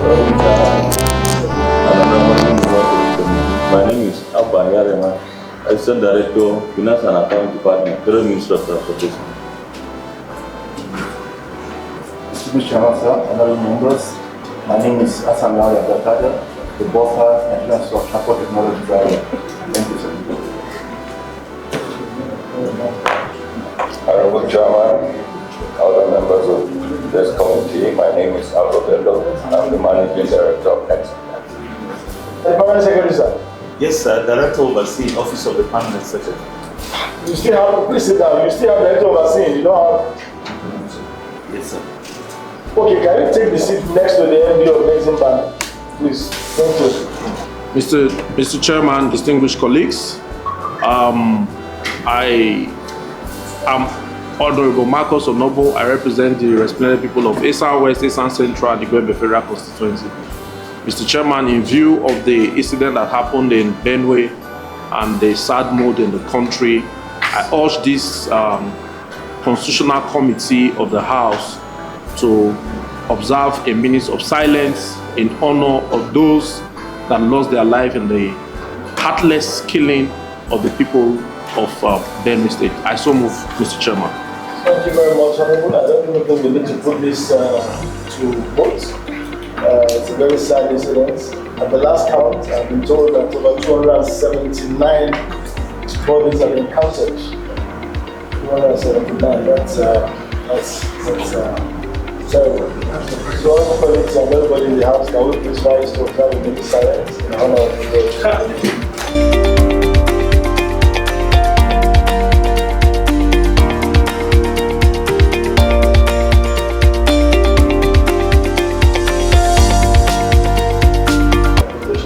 My name is Assistant Director, Finance and Accounting Department, Federal Ministry of Transportation. Distinguished Chairman, sir, honorable members, my name is Hassan Lawyer Abdulkader, the Bossa Nigerian Export-import Technology Driver. Thank you, sir. Honorable Chairman, other members of this committee, my name is Auditor General. I'm the Managing Director of NEXIM. The Permanent Secretary, sir. Yes, sir. Director overseeing Office of the Permanent Secretary. You still have, please sit down, you still have Director overseeing, you don't have. Yes, sir. Okay, can you take the seat next to the MD of NEXIM Bank, please? Thank you. Mr. Chairman, distinguished colleagues, I am Honorable Marcus Onobo. I represent the resplendent people of Esan West, Esan Central, and the Gwembe Federal Constituency. Mr. Chairman, in view of the incident that happened in Benue and the sad mood in the country, I urge this Constitutional Committee of the House to observe a minute of silence in honor of those that lost their life in the heartless killing of the people of Benue State. I so move, Mr. Chairman. Thank you very much, Honorable. I don't even think we need to put this to vote. It's a very sad incident. At the last count, I've been told that over 279 bodies have been counted. 279, that's terrible. So all colleagues and everybody in the house, can we please rise to observe a minute silence in honor of the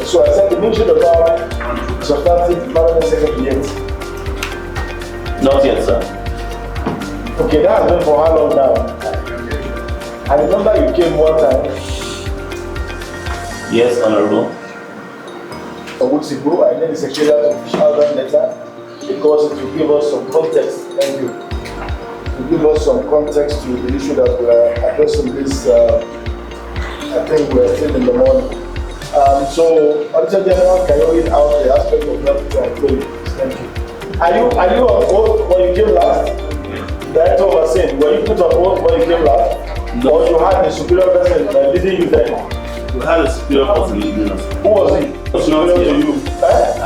So I said the mention about substantive permanent secretary yet. Not yet, sir. Okay, that has been for how long now? I remember you came one time. Yes, Honorable. A weeks ago, I made the secretariat to fish out that letter because it will give us some context. Thank you. To give us some context to the issue that we are addressing this. I think we are still in the morning. So, Auditor General, can you read out the aspect of that to employees? Thank you. Are you on oath when you came last? Director overseeing, were you put on oath when you came last? No. Or you had a superior person leading you then? We had a superior person leading us. Who was he? Was not Superior here. to you? I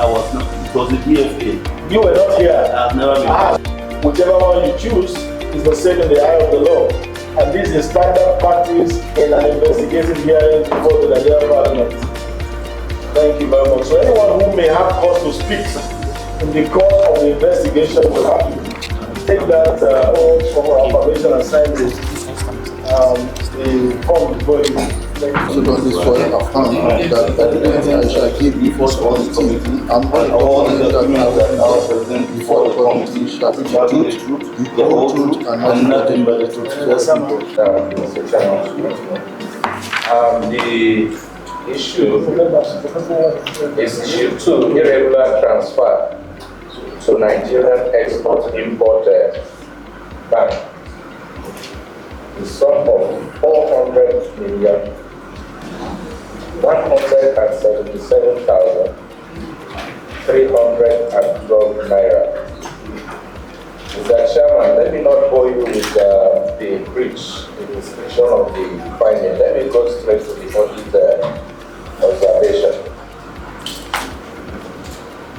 was not. It was the DFA. You were not here. I have never been. Whichever one you choose is the same in the eye of the law. And this is standard practice in an investigative hearing before the Nigerian Parliament. Thank you very much. So anyone who may have cause to speak in the course of the investigation will have to take that oath for affirmation and sign the form before you. So does this for affirm that evidence I shall give before the committee and all the documents that are present before the committee shall be the truth, the whole truth, and nothing but the truth. Mr. Chairman, the issue is issue 2, irregular transfer to Nigerian Export-import Bank. The sum of 400 million 177,312 naira. Mr. Chairman, let me not bore you with the breach, the description of the finding. Let me go straight to the audit observation.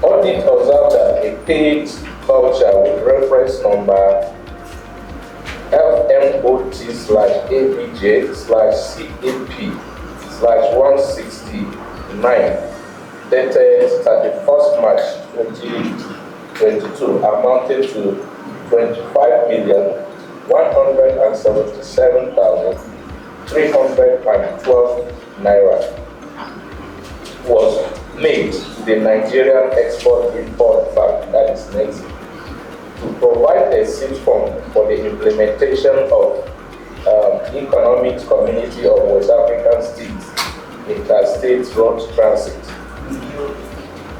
Audit observed that a paid voucher with reference number FMOT/ABJ/CAP/169 dated 31st March 2022 amounted to 25,177,312 naira was made to the Nigerian Export-import Bank, that is NEXIM, to provide a seed form for the implementation of Economic Community of West African States Interstate Road Transit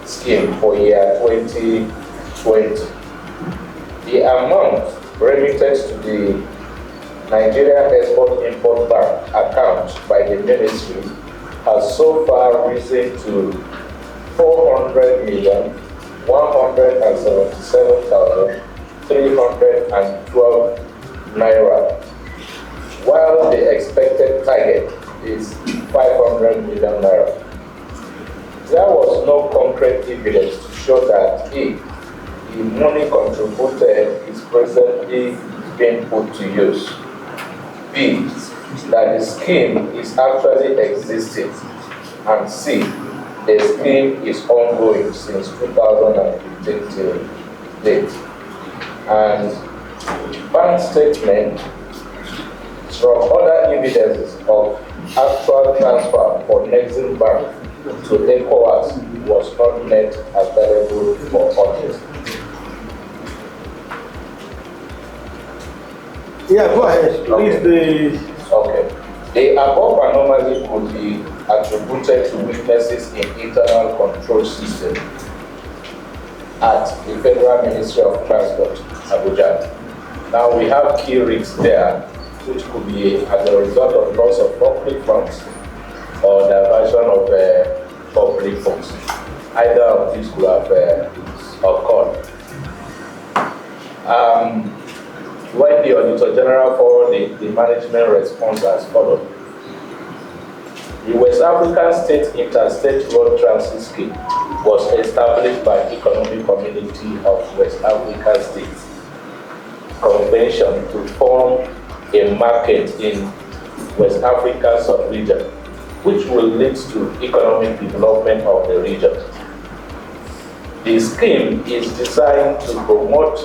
Scheme for year 2020. The amount remitted to the Nigerian Export-import Bank account by the Ministry has so far risen to 400,177,312 naira, while the expected target is 500 million naira. There was no concrete evidence to show that the money contributed is presently being put to use. B, that the scheme is actually existing. And C, the scheme is ongoing since 2015 till date. And bank statement from other evidences of actual transfer for NEXIM Bank to ECOWAS was not made available for audit. Yeah, go ahead. Please, Okay. The above anomaly could be attributed to weaknesses in internal control system at the Federal Ministry of Transport, Abuja. Now we have key risks there, which could be as a result of loss of public funds or diversion of public funds. Either of these could have occurred. When the Auditor General forwarded the management response as follows. The West African State Interstate Road Transit Scheme was established by Economic Community of West African States Convention to form a market in West Africa sub-region, which will lead to economic development of the region. The scheme is designed to promote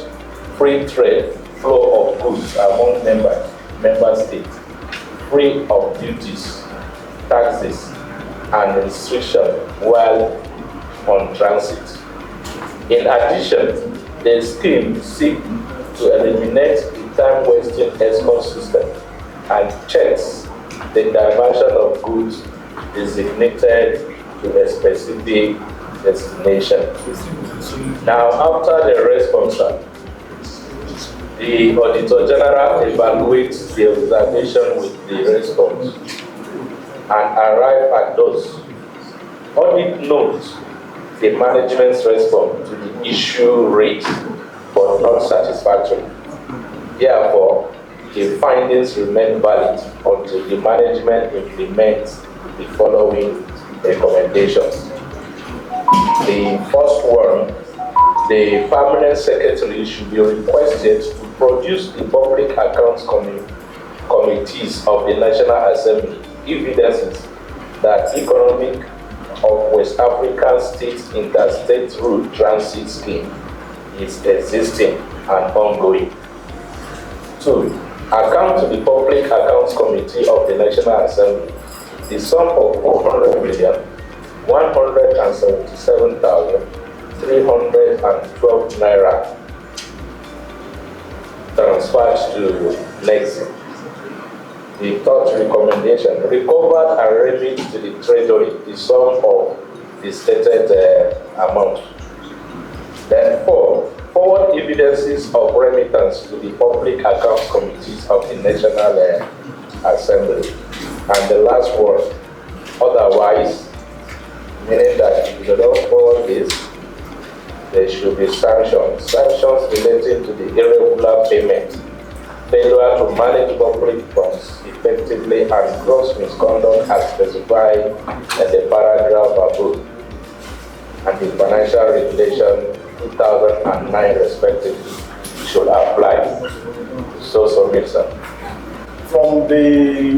free trade flow of goods among member states, free of duties, taxes, and restrictions while on transit. In addition, the scheme seeks to eliminate the time-wasting escort system and checks the diversion of goods designated to a specific destination. Now, after the response, the Auditor General evaluates the observation with the response and arrive at those. Audit notes the management's response to the issue raised but not satisfactory. Therefore, the findings remain valid until the management implements the following recommendations. The first one, the permanent secretary should be requested to produce the public accounts committees of the National Assembly evidences that economic of West African States Interstate Road Transit Scheme is existing and ongoing. 2. Account to the Public Accounts Committee of the National Assembly the sum of 400,177,312 naira transferred to NEXIM. The third recommendation, recovered and remit to the Treasury the sum of the stated amount. Then 4, forward evidences of remittance to the Public Accounts Committees of the National Assembly. And the last one, otherwise, meaning that if you don't forward this, there should be sanctions. Sanctions relating to the irregular payment, failure to manage public funds effectively, and gross misconduct as specified in the paragraph above, and the Financial Regulation 2009 respectively should apply. So submit, sir. from the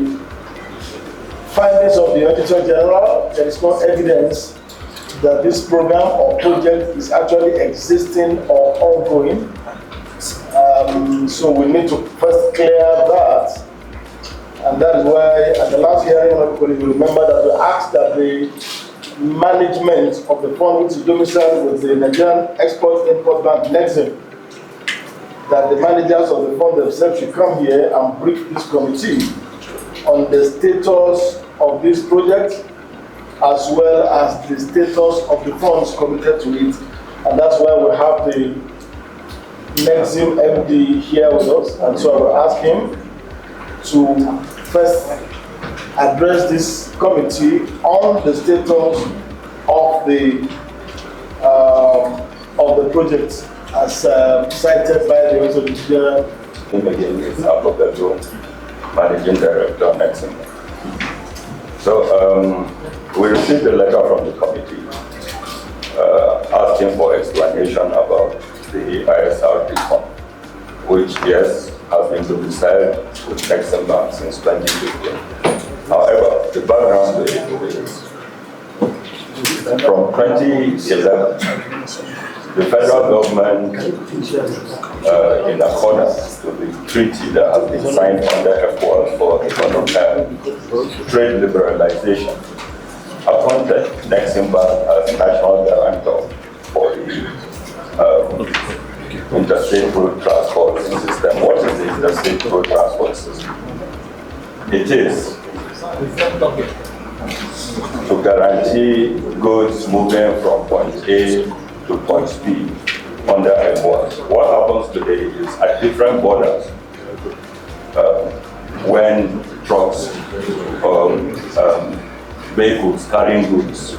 findings of the Auditor General, there is no evidence that this program or project is actually existing or ongoing. So we need to first clear that. And that is why at the last hearing, you remember that we asked that the management of the fund, which is domiciled with the Nigerian Export-import Bank, NEXIM, that the managers of the fund themselves should come here and brief this committee on the status of this project, as well as the status of the funds committed to it. And that's why we have the NEXIM MD here with us. And so I will ask him to first address this committee on the status of the project as cited by the Auditor General. Again, is Auditor Managing Director, NEXIM. So we received a letter from the committee asking for explanation about the ISRP fund, which, yes, has been domiciled with NEXIM Bank since 2015. However, the background to it is from 2011, the federal government, in accordance to the treaty that has been signed under ECOWAS for trade liberalization, appointed NEXIM Bank as national guarantor for the interstate road transport system. What is the interstate road transport system? It is to guarantee goods moving from point A to point B under ECOWAS. What happens today is at different borders, when trucks, vehicles carrying goods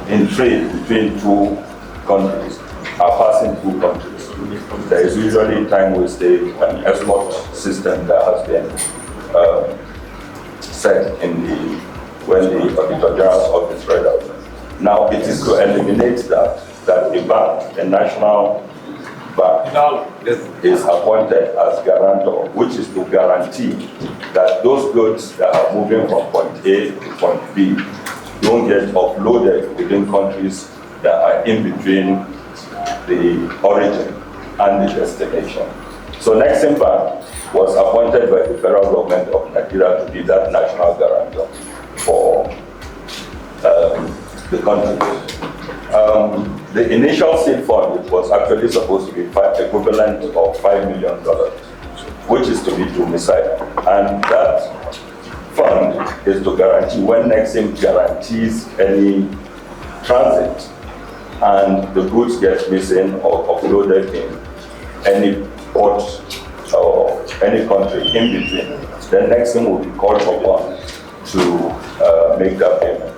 in trade between two countries are passing through countries, there is usually time wastage and escort system that has been set in when the Auditor General's office read out. Now it is to eliminate that a bank, a national bank, is appointed as guarantor, which is to guarantee that those goods that are moving from point A to point B don't get offloaded within countries that are in between the origin and the destination. So NEXIM Bank was appointed by the federal government of Nigeria to be that national guarantor for the country. The initial seed fund, which was actually supposed to be equivalent of $5 million, which is to be domiciled. And that fund is to guarantee when NEXIM guarantees any transit and the goods get missing or offloaded in any port or any country in between, then NEXIM will be called upon to make that payment.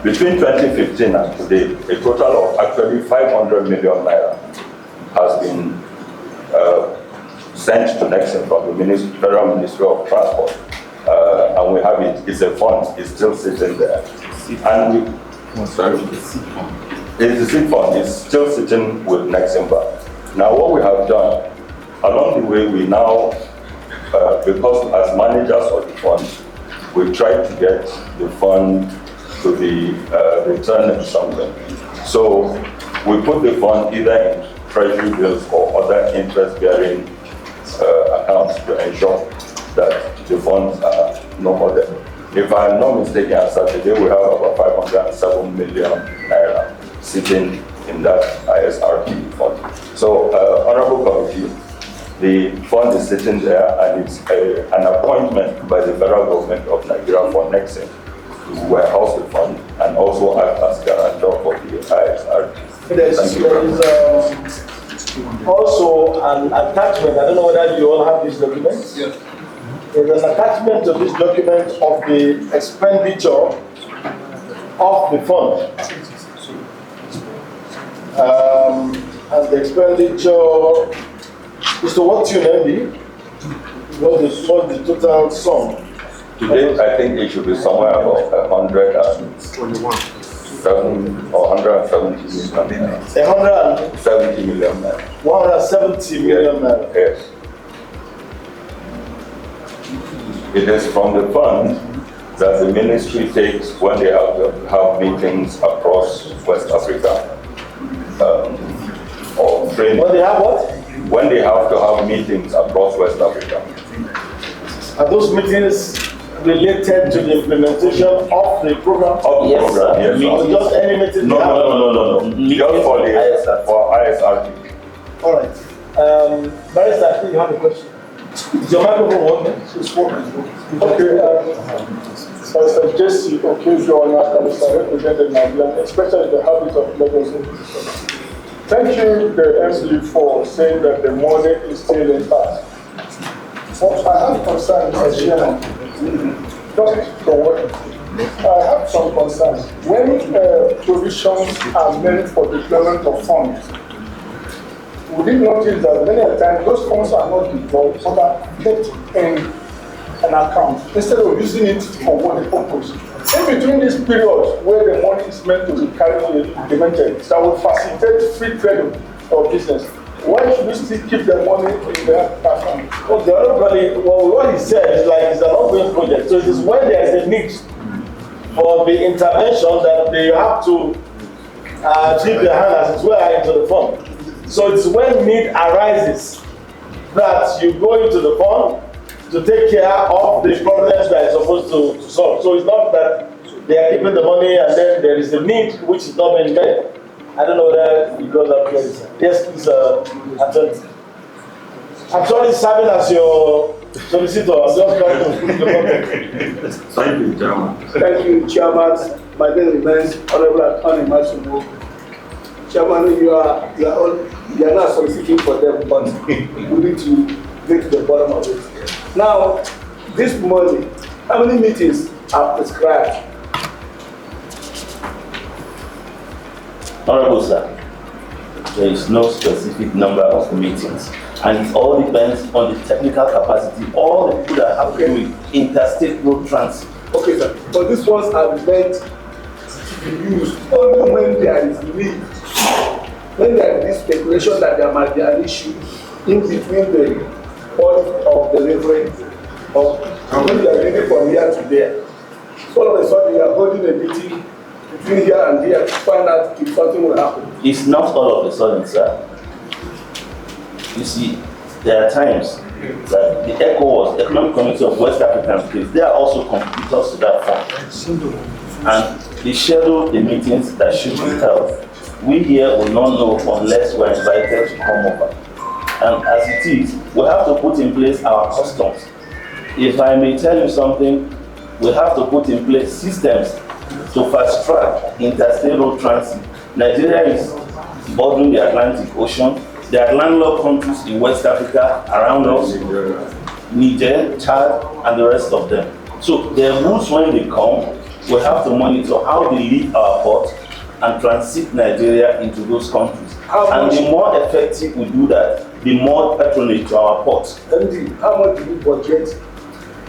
Between 2015 and today, a total of actually 500 million naira has been sent to NEXIM from the Federal Ministry of Transport. And we have it, it's a fund, it's still sitting there. And the seed fund is still sitting with NEXIM Bank. Now what we have done, along the way we now, because as managers of the fund, we try to get the fund to be returned something. So we put the fund either in treasury bills or other interest-bearing accounts to ensure that the funds are no more there. If I'm not mistaken, on Saturday we have about 507 million naira sitting in that ISRP fund. So, Honorable Committee, the fund is sitting there and it's an appointment by the federal government of Nigeria for NEXIM to warehouse the fund and also act as guarantor for the ISRP. There is also an attachment. I don't know whether you all have this document. Yes. There's an attachment to this document of the expenditure of the fund. And the expenditure is to what tune, Andy? What's the total sum? Today, I think it should be somewhere about 170 million. 170 million. 170 million. Yes. It is from the fund that the ministry takes when they have to have meetings across West Africa. Or training. When they have what? When they have to have meetings across West Africa. Are those meetings related to the implementation of the program? Of the program, yes. Or just any meeting? No. Just for the ISRP. All right. Barrister, I think you have a question. Is your microphone working? It's working. Okay. Mr. Jesse Okejuona, Mr. Representative Nigerian, especially the habit of negotiation. Thank you, the MD, for saying that the money is still intact. What I have concern, Mr. Chairman, just for what I have some concerns. When provisions are meant for deployment of funds, we did notice that many a times those funds are not deployed, but are kept in an account instead of using it for what the purpose. In between this period where the money is meant to be carried implemented, that will facilitate free trade of business. Why should we still keep the money in the account? Well, what he said is like it's an ongoing project. So it is when there is a need for the intervention that they have to dip their hand as it were into the fund. So it's when need arises that you go into the fund to take care of the problems that you're supposed to solve. So it's not that they are keeping the money and then there is a need which is not being met. I don't know whether it goes up here. Yes, please, I'm sorry serving as your solicitor. I'm just trying to put the context. Thank you, Chairman. Thank you, Chairman. My name remains Honorable N500m. Chairman, you are not soliciting for them, but we need to get to the bottom of it. Now, this money, how many meetings are prescribed? Honorable Sir, there is no specific number of meetings, and it all depends on the technical capacity, all the people that have to do with interstate road transit. Okay, sir. But these ones are meant to be used only when there is need. When there is this speculation that there might be an issue in between the point of delivery of when you are living from here to there. So all of a sudden you are holding a meeting between here and here to find out if something will happen. It's not all of a sudden, sir. You see, there are times that the ECOWAS, Economic Community of West African States, they are also contributors to that fund. And they schedule the meetings that should be held. We here will not know unless we're invited to come over. And as it is, we have to put in place our customs. If I may tell you something, we have to put in place systems to fast track interstate road transit. Nigeria is bordering the Atlantic Ocean. There are landlocked countries in West Africa around us, Niger, Chad, and the rest of them. So their routes, when they come, we have to monitor how they leave our port and transit Nigeria into those countries. And the more effective we do that, the more patronage to our ports. MD, how much do you budget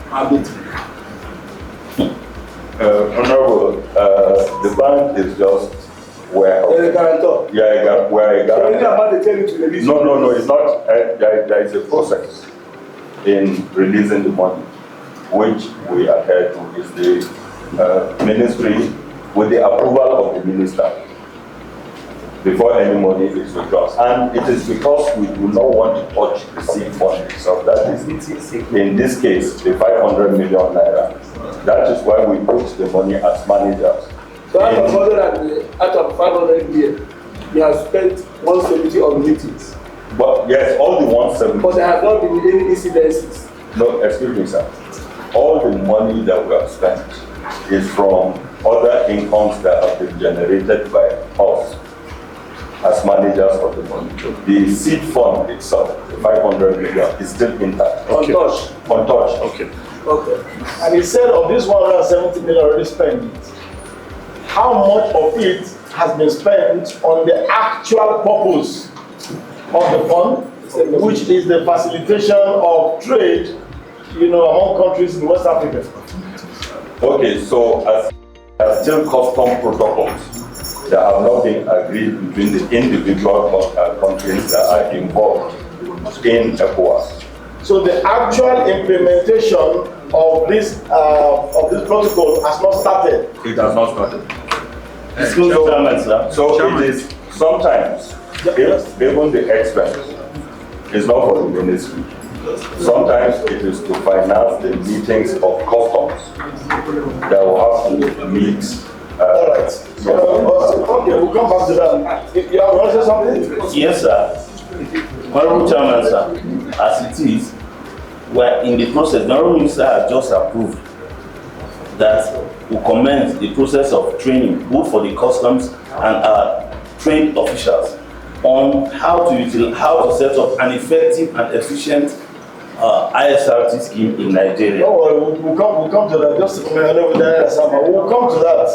per meeting? Honorable, the bank is just where. You're a guarantor. Yeah, where a So any guarantor. amount they tell you to release? No, it's not. There is a process in releasing the money, which we adhere to. Is the ministry with the approval of the minister before any money is withdrawn. And it is because we do not want to touch the seed fund. So that is, in this case, the 500 million naira. That is why we put the money as managers. So out of 500 million, you have spent 170 on meetings. But yes, all the 170. But there have not been any incidences. No, excuse me, sir. All the money that we have spent is from other incomes that have been generated by us as managers of the money. The seed fund itself, the 500 million, is still intact. Okay. Untouched. Untouched. Okay. Okay. And he said of this 170 million already spent, how much of it has been spent on the actual purpose of the fund, which is the facilitation of trade, among countries in West Africa? Okay, so as still custom protocols that have not been agreed between the individual countries that are involved in ECOWAS. So the actual implementation of this protocol has not started. It has not started. So it is sometimes, even the expense is not for the ministry. Sometimes it is to finance the meetings of customs that will have to meet. All right. Okay, we'll come back to that. You have to say something? Yes, sir. Honorable Chairman, sir, as it is, we're in the process. The Honorable Minister has just approved that we commence the process of training, both for the customs and trained officials, on how to set up an effective and efficient ISRT scheme in Nigeria. Oh, we'll come to that. Just a minute, we'll come to that.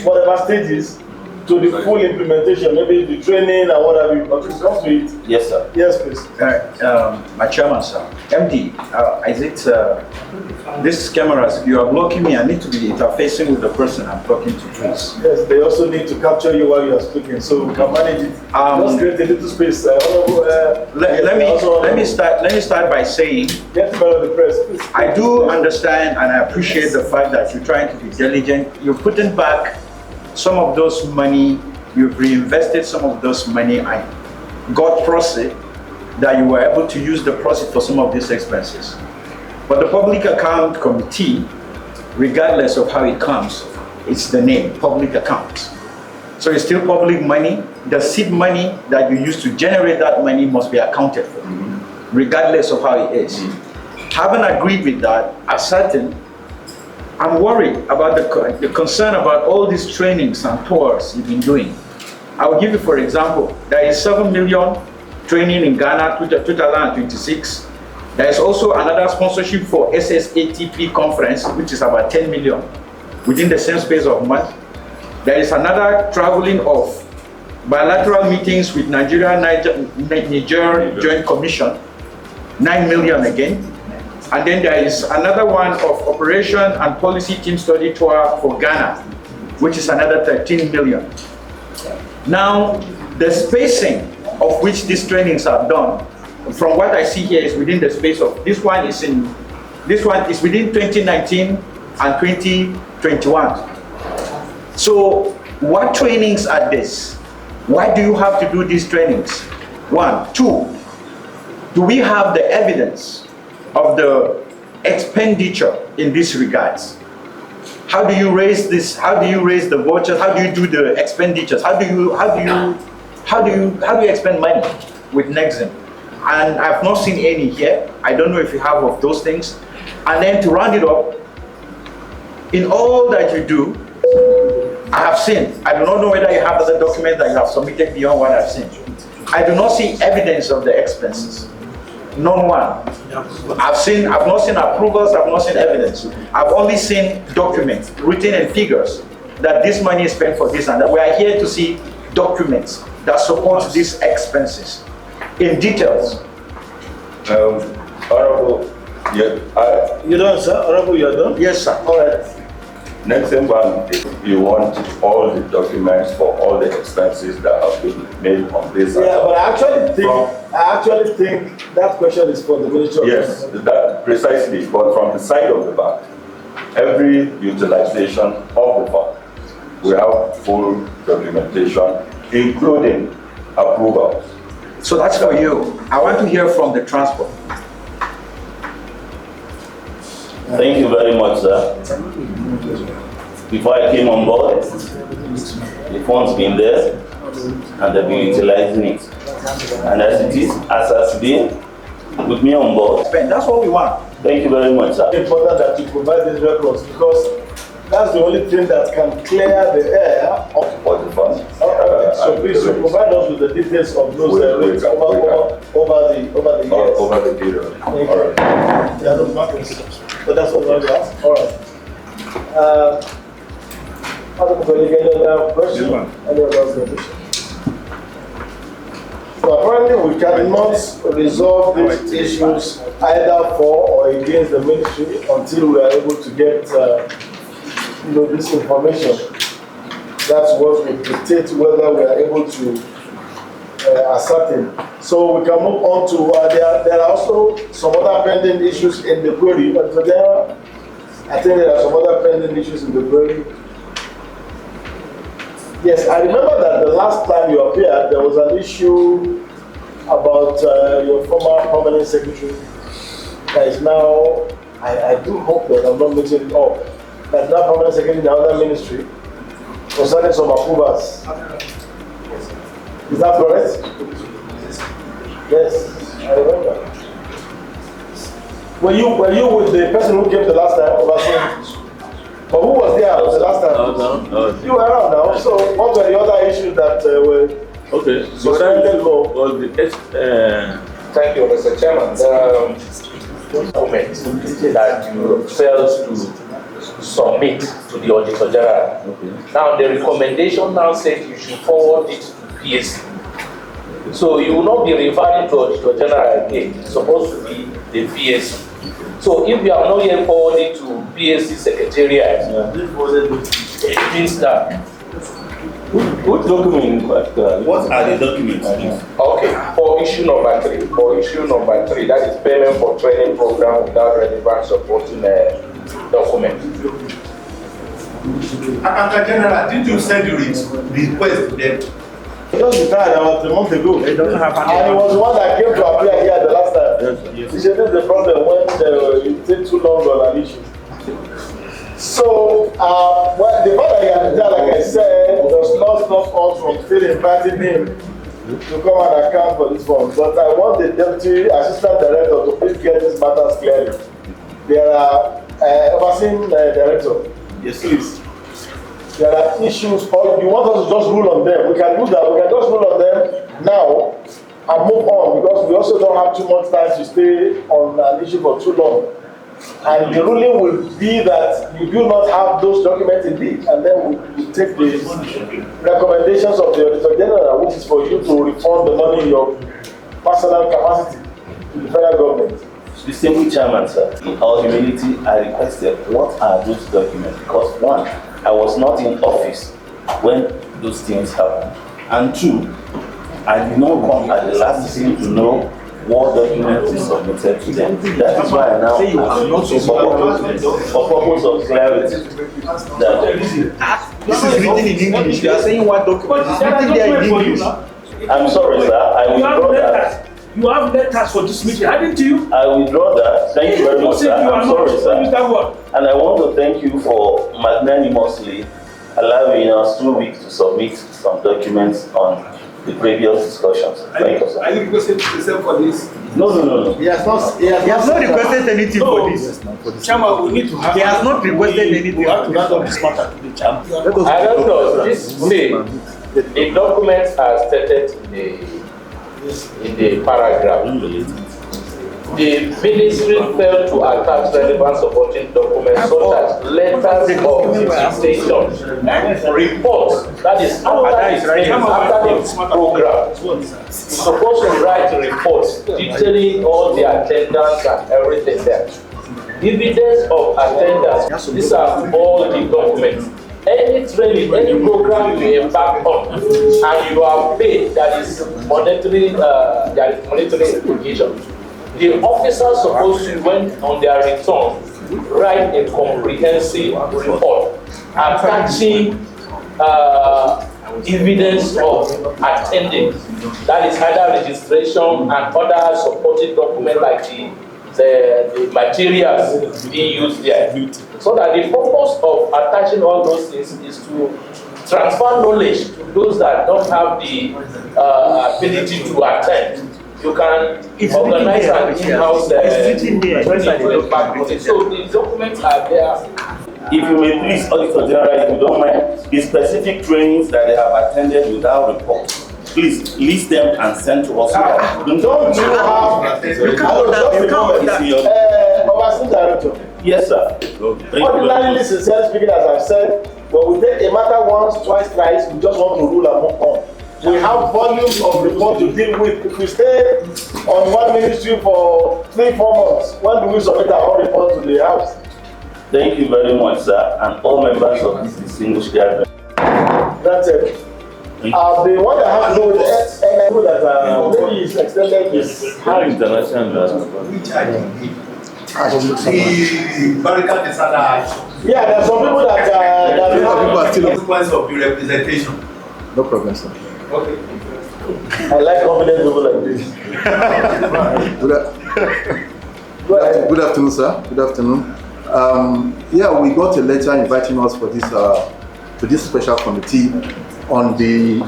Whatever stages to the full implementation, maybe the training and what have you. But we'll come to it. Yes, sir. Yes, please. My chairman, sir. MD, is it these cameras? You are blocking me. I need to be interfacing with the person I'm talking to, please. Yes, they also need to capture you while you are speaking, so we can manage it. Just create a little space. Let me start by saying, get to the press, please. I do understand and I appreciate the fact that you're trying to be diligent. You're putting back some of those money. You've reinvested some of those money and got proceeds that you were able to use the proceeds for some of these expenses. But the Public Account Committee, regardless of how it comes, it's the name, public accounts. So it's still public money. The seed money that you use to generate that money must be accounted for, regardless of how it is. Having agreed with that, I'm worried about the concern about all these trainings and tours you've been doing. I will give you, for example, there is 7 million training in Ghana 2026. There is also another sponsorship for SSATP conference, which is about 10 million within the same space of month. There is another traveling of bilateral meetings with Niger Joint Commission, 9 million again. And then there is another one of operation and policy team study tour for Ghana, which is another 13 million. Now, the spacing of which these trainings are done, from what I see here, is within the space of, this one is within 2019 and 2021. So, what trainings are this? Why do you have to do these trainings? 1. 2, do we have the evidence of the expenditure in these regards? How do you raise this? How do you raise the vouchers? How do you do the expenditures? How do you expend money with NEXIM? And I've not seen any here. I don't know if you have of those things. And then to round it up, in all that you do, I have seen, I do not know whether you have other documents that you have submitted beyond what I've seen. I do not see evidence of the expenses. None one. I've not seen approvals, I've not seen evidence. I've only seen documents, written in figures, that this money is spent for this and that. We are here to see documents that support these expenses in details. Honorable, yeah, You done, sir? Honorable, you are done? Yes, sir. All right. next thing, you want all the documents for all the expenses that have been made on this. Yeah, but I actually think that question is for the Ministry of Yes, that precisely. But from the side of the bank, every utilization of the fund, we have full documentation, including approvals. So that's for you. I want to hear from the transport. Thank you very much, sir. Before I came on board, the fund's been there and they've been utilizing it. And as it is, as of today, with me on board. That's what we want. Thank you very much, sir. It's important that you provide these records because that's the only thing that can clear the air For the fund. so please provide us with the details of those rates over the years. Over the period. Thank you. All right. Yeah, no matters. So that's what I asked. All right. Other question? Any other question? So apparently we cannot resolve these issues either for or against the ministry until we are able to get this information. That's what will dictate whether we are able to ascertain. So we can move on to, there are also some other pending issues in the query, but I think there are some other pending issues in the query. Yes, I remember that the last time you appeared, there was an issue about your former permanent secretary that is now, I do hope that I'm not mixing it up, that now permanent secretary in another ministry concerning some approvals. Is that correct? Yes, I remember. Were you with the person who came the last time overseeing? But who was there the last time? No. You were around now. So what were the other issues that were Okay. suspended for? Was the Thank you, Mr. Chairman. Document that you failed to submit to the Auditor General. Okay. Now, the recommendation now says you should forward it to PSC. So you will not be referring to Auditor General again. It's supposed to be the PSC. So if you have not yet forwarded to PSC Secretariat, it means that. What document? What are the documents? Okay, for issue number 3. For issue number 3, that is payment for training program without relevant supporting document. Auditor General, did you send the request to them? He just retired about a month ago. They don't have and he was the one that came to appear here the last time. Yes. He said this is the problem when it takes too long on an issue. So, well, the fact that he had done, like I said, does not stop us from still inviting him to come and account for this fund. But I want the Deputy Assistant Director to please get these matters clearly. There are overseeing director. Yes, please. There are issues, or you want us to just rule on them. We can do that. We can just rule on them now and move on, because we also don't have too much time to stay on an issue for too long. And the ruling will be that you do not have those documents indeed, and then we take the recommendations of the Auditor General, which is for you to refund the money in your personal capacity to the federal government. Distinguished Chairman, sir, in all humility, I requested what are those documents, because 1, I was not in office when those things happened, and 2, I did not come at the last scene to know what documents is submitted to them. That is why I now, for purpose of clarity, this is written in English. You are saying what document is written there in English. I'm sorry, sir. I withdraw that. You have letters for this meeting, hadn't you? I withdraw that. Thank you very much, sir. I'm sorry, sir. And I want to thank you for magnanimously allowing us 2 weeks to submit some documents on the previous discussions. Thank you, sir. Are you requesting to send for this? No. He has not requested anything for this. Chairman, we need to have. He has not requested anything. We have to hand up this matter to the chairman. I don't know. This the documents are stated in the paragraph. The ministry failed to attach relevant supporting documents such as letters of invitation, reports, that is after the program. It's supposed to write reports detailing all the attendance and everything there. Evidence of attendance, these are all the documents. Any training, any program you embark on, and you are paid, that is monetary obligation. The officers supposed to, when on their return, write a comprehensive report attaching evidence of attending. That is either registration and other supporting documents like the materials being used there. So that the purpose of attaching all those things is to transfer knowledge to those that don't have the ability to attend. You can organize an in-house training to impact on it. So the documents are there. If you may please, Auditor General, if you don't mind, the specific trainings that they have attended without report, please list them and send to us. Don't you have overseeing director? Yes, sir. Ordinarily, sincerely speaking, as I've said, when we take a matter once, twice, thrice, we just want to rule and move on. We have volumes of reports to deal with. If we stay on one ministry for 3-4 months, when do we submit our own report to the House? Thank you very much, sir, and all members of this distinguished gathering. That's it. The one that has to do with NIO that maybe is extended is international. The barricade is under. Yeah, there are some people that are still consequence of the representation. No problem, sir. Okay. I like confident people like this. Good afternoon, sir. Good afternoon. Yeah, we got a letter inviting us for this to this special committee on the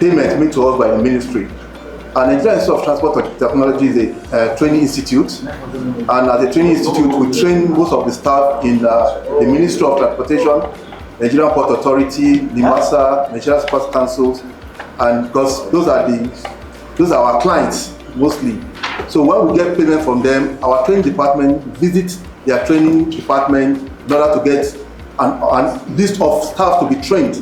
payment made to us by the ministry. Nigerian Institute of Transport Technology is a training institute, and as a training institute, we train most of the staff in the Ministry of Transportation, Nigerian Port Authority, NIMASA, Nigerian Sports Councils, and because those are our clients mostly. So when we get payment from them, our training department visits their training department in order to get a list of staff to be trained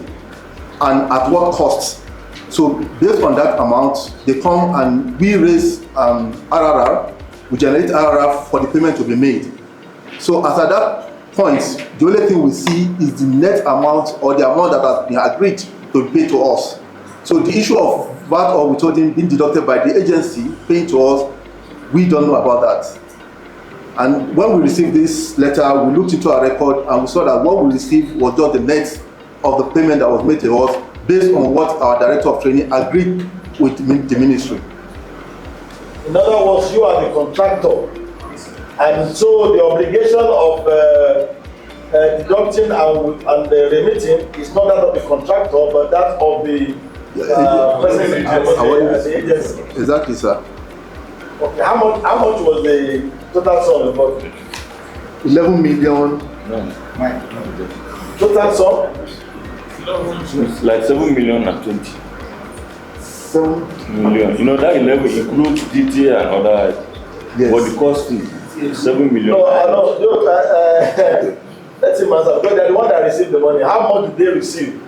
and at what costs. So based on that amount, they come and we raise RRR, we generate RRR for the payment to be made. So as at that point, the only thing we see is the net amount or the amount that has been agreed to pay to us. So the issue of VAT or withholding being deducted by the agency paying to us, we don't know about that. And when we received this letter, we looked into our record and we saw that what we received was just the net of the payment that was made to us based on what our Director of Training agreed with the ministry. In other words, you are the contractor. And so the obligation of deducting and remitting is not that of the contractor, but that of the the agency. Exactly, sir. Okay. How much was the total sum involved? 11 million. Total sum? It's like 7 million and 20. 7 million. You know that 11 includes DTA and other. Yes. But the cost is 7 million. No, I know. Let's see, because they're the one that received the money. How much did they receive?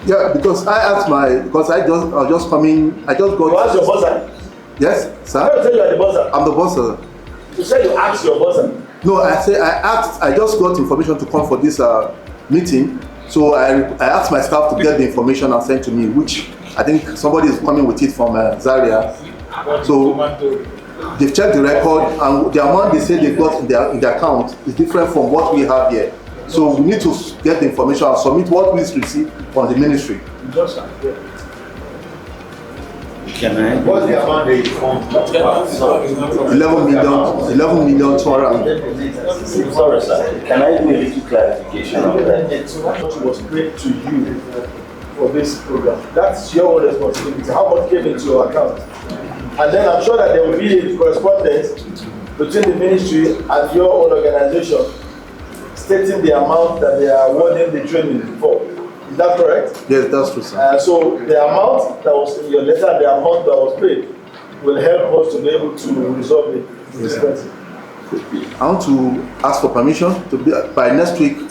Yeah, because I asked I was just coming, I just got. You asked your bosser? Yes, sir. How do you say you are the bosser? I'm the boss, sir. You said you asked your bosser? No, I just got information to come for this meeting. So I asked my staff to get the information and send to me, which I think somebody is coming with it from Zaria. So they've checked the record and the amount they say they got in their account is different from what we have here. So we need to get the information and submit what we receive from the ministry. Can I? What's the amount they formed? 11 million 200. Sorry, sir. Can I do a little clarification on that? How much was paid to you for this program? That's your own responsibility. How much came into your account? And then I'm sure that there will be a correspondence between the ministry and your own organization stating the amount that they are awarding the training for. Is that correct? Yes, that's true, sir. So the amount that was in your letter, the amount that was paid, will help us to be able to resolve the discrepancy. I want to ask for permission to be by next week. 2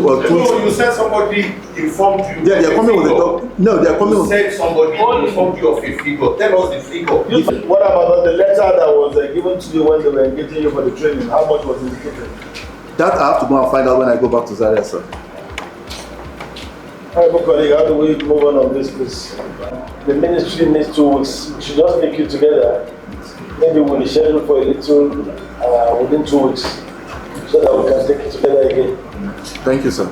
or 2 weeks. No, you said somebody informed you. Yeah, they're coming with the dog. No, they're coming with. You said somebody informed you of a figure. Tell us the figure. What about the letter that was given to you when they were engaging you for the training? How much was indicated? That I have to go and find out when I go back to Zaria, sir. All right, my colleague, how do we move on this, please? The ministry needs 2 weeks. We should just take you together. Maybe we'll be scheduled for a little within 2 weeks so that we can take it together again. Thank you, sir.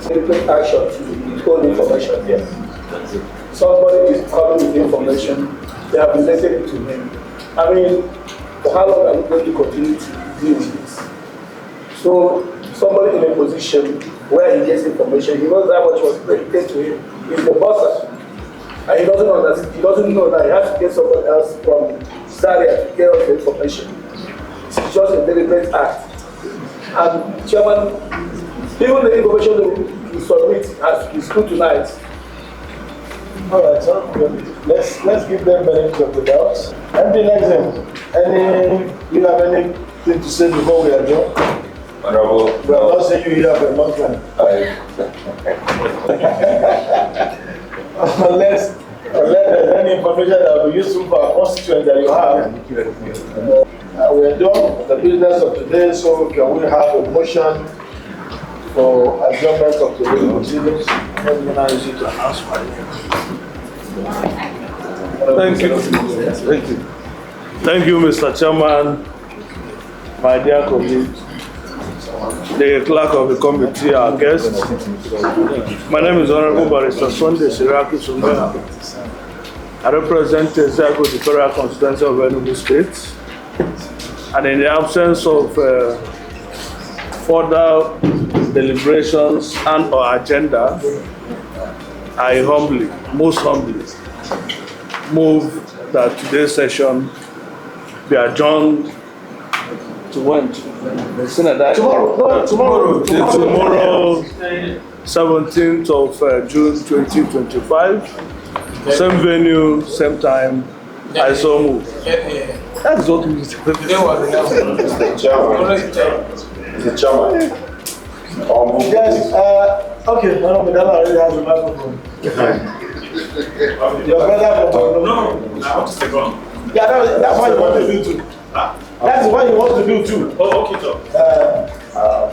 Take action to withhold information here. Somebody is coming with information, they have related it to him. I mean, for how long are we going to continue to deal with this? So, somebody in a position where he gets information, he knows how much was credited to him, is the boss. And he doesn't understand, he doesn't know that he has to get someone else from Zaria to get us the information. It's just a deliberate act. And Chairman, even the information we submit has to be school tonight. All right, so let's give them benefit of the doubt. NEXIM, you have anything to say before we adjourn? Honorable, We are not saying you here for a long time. Unless there's any information that will be useful for our constituents that you have. We are done with the business of today, so can we have a motion for adjournment of today's proceedings? Thank you. Thank you. Thank you, Mr. Chairman, my dear colleagues, the clerk of the committee, our guests. My name is Honorable Barrister Sunday Siraki Sumena. I represent the Federal Constituency of Enugu State. And in the absence of further deliberations and or agenda, I most humbly, move that today's session be adjourned to when? Tomorrow, 17th of June 2025 Same venue, same time. I saw move. That's what we Mr. Chairman. Mr. Chairman. Yes, okay, no, Madam already has the microphone. Your brother from No, I want to stay on. Yeah, that's what you want to do too. That's what you want to do too. Oh, okay, Tom.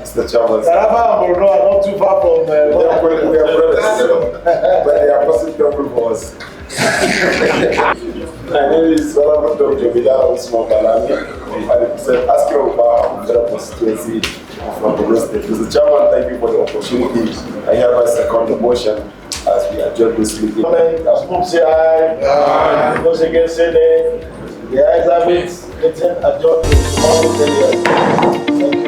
Mr. Chairman. Saraba and Borno are not too far from. We are brothers, but they are possible people for us. My name is Solomon Dr. Vidal Usman Balami. I'm asking about the constituency from the state. Mr. Chairman, thank you for the opportunity. I hereby second the motion as we adjourn this meeting. As Pope say aye. Those against say nay. The ayes have it. Meeting adjourned to tomorrow. Thank you.